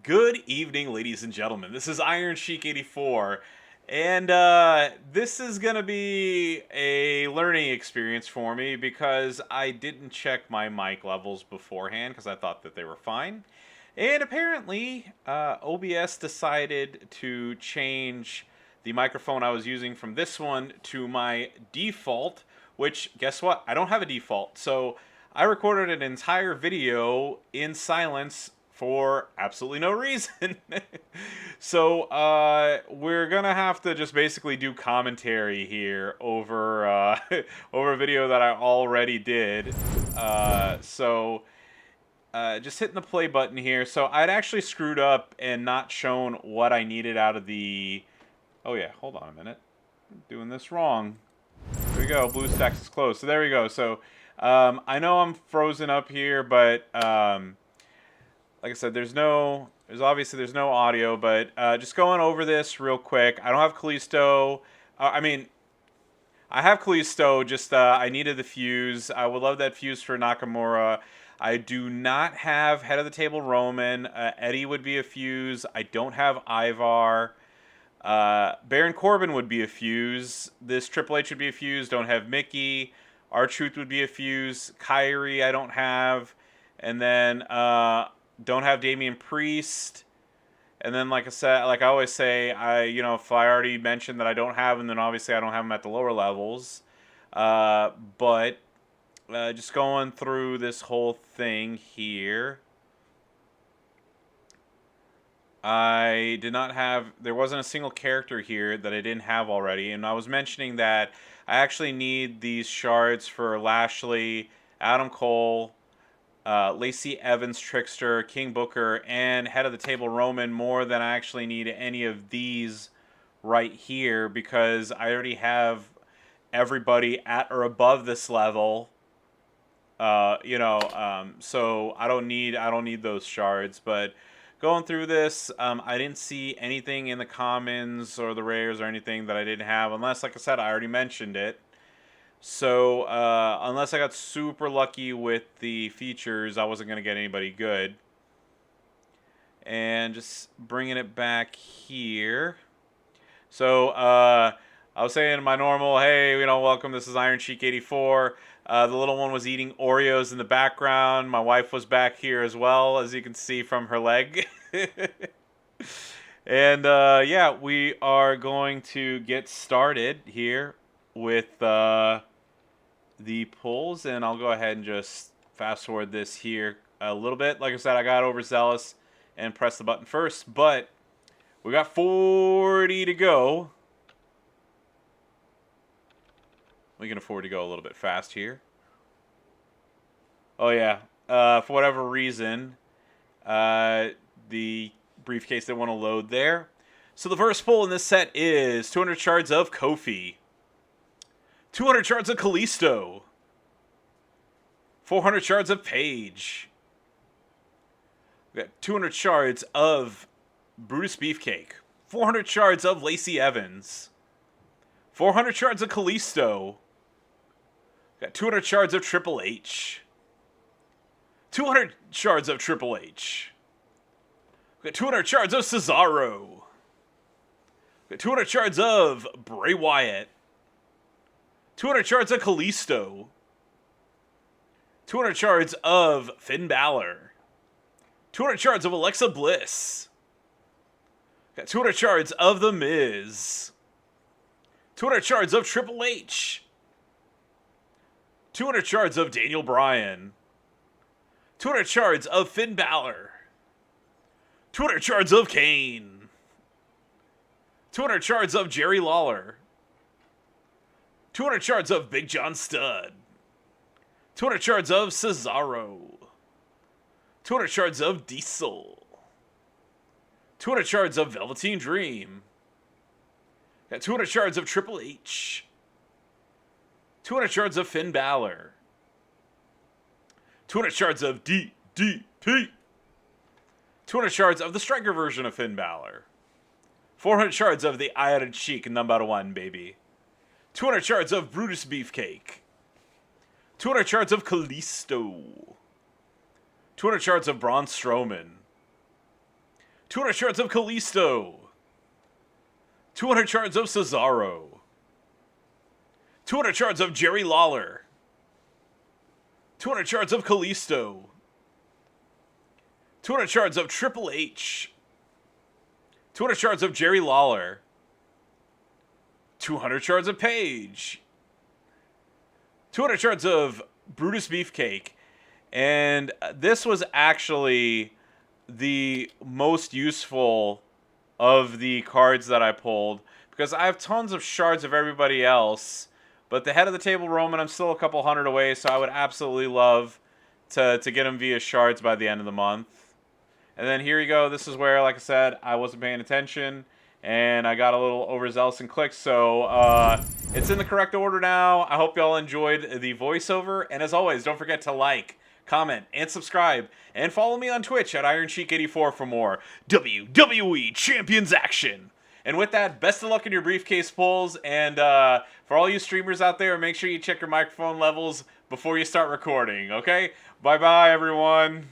Good evening, ladies and gentlemen. This is Iron Sheik 84, and this is gonna be a learning experience for me because I didn't check my mic levels beforehand because I thought that they were fine. And apparently, OBS decided to change the microphone I was using from this one to my default, which, guess what? I don't have a default. So I recorded an entire video in silence for absolutely no reason. So we're gonna have to just basically do commentary here over over a video that I already did. Just hitting the play button here. So I'd actually screwed up and not shown what I needed out of the... Oh yeah, hold on a minute. I'm doing this wrong. There we go. BlueStacks is closed. So there we go. So I know I'm frozen up here, but like I said, there's obviously no audio, but just going over this real quick. I don't have Callisto. I have Callisto, just I needed the fuse. I would love that fuse for Nakamura. I do not have Head of the Table Roman. Eddie would be a fuse. I don't have Ivar. Baron Corbin would be a fuse. This Triple H would be a fuse. Don't have Mickey. R-Truth would be a fuse. Kyrie I don't have. And then don't have Damian Priest. And then, like I said, like I always say, if I already mentioned that I don't have him, then obviously I don't have him at the lower levels. But just going through this whole thing here, I did not have, there wasn't a single character here that I didn't have already. And I was mentioning that I actually need these shards for Lashley, Adam Cole, Lacey Evans, Trickster, King Booker, and Head of the Table Roman more than I actually need any of these right here because I already have everybody at or above this level. So I don't need those shards. But going through this, I didn't see anything in the commons or the rares or anything that I didn't have, unless, like I said, I already mentioned it. So, unless I got super lucky with the features, I wasn't going to get anybody good. And just bringing it back here. So, I was saying my normal, hey, welcome, this is Iron Sheik 84. The little one was eating Oreos in the background. My wife was back here as well, as you can see from her leg. And, yeah, we are going to get started here with... the pulls, and I'll go ahead and just fast forward this here a little bit. Like I said, I got overzealous and pressed the button first, but we got 40 to go. We can afford to go a little bit fast here. Oh yeah, for whatever reason, the briefcase didn't want to load there. So the first pull in this set is 200 shards of Kofi. 200 shards of Kalisto. 400 shards of Paige. We got 200 shards of Brutus Beefcake. 400 shards of Lacey Evans. 400 shards of Kalisto. We got 200 shards of Triple H. 200 shards of Triple H. We got 200 shards of Cesaro. We got 200 shards of Bray Wyatt. 200 shards of Kalisto. 200 shards of Finn Balor. 200 shards of Alexa Bliss. Got 200 shards of The Miz. 200 shards of Triple H. 200 shards of Daniel Bryan. 200 shards of Finn Balor. 200 shards of Kane. 200 shards of Jerry Lawler. 200 shards of Big John Studd. 200 shards of Cesaro. 200 shards of Diesel. 200 shards of Velveteen Dream. Got 200 shards of Triple H. 200 shards of Finn Balor. 200 shards of DDP. 200 shards of the Striker version of Finn Balor. 400 shards of the Iron Sheik #1, baby. 200 shards of Brutus Beefcake. 200 shards of Kalisto. 200 shards of Braun Strowman. 200 shards of Kalisto. 200 shards of Cesaro. 200 shards of Jerry Lawler. 200 shards of Kalisto. 200 shards of Triple H. 200 shards of Jerry Lawler. 200 shards of Paige. 200 shards of Brutus Beefcake. And this was actually the most useful of the cards that I pulled, because I have tons of shards of everybody else, but the head of the table Roman, I'm still a couple hundred away, so I would absolutely love to get him via shards by the end of the month. And then here you go. This is where, like I said, I wasn't paying attention, and I got a little overzealous and clicked, so it's in the correct order now. I hope y'all enjoyed the voiceover, and as always, don't forget to like, comment, and subscribe, and follow me on Twitch at IronSheik84 for more WWE Champions action. And with that, best of luck in your briefcase pulls, and for all you streamers out there, make sure you check your microphone levels before you start recording, okay? Bye-bye, everyone.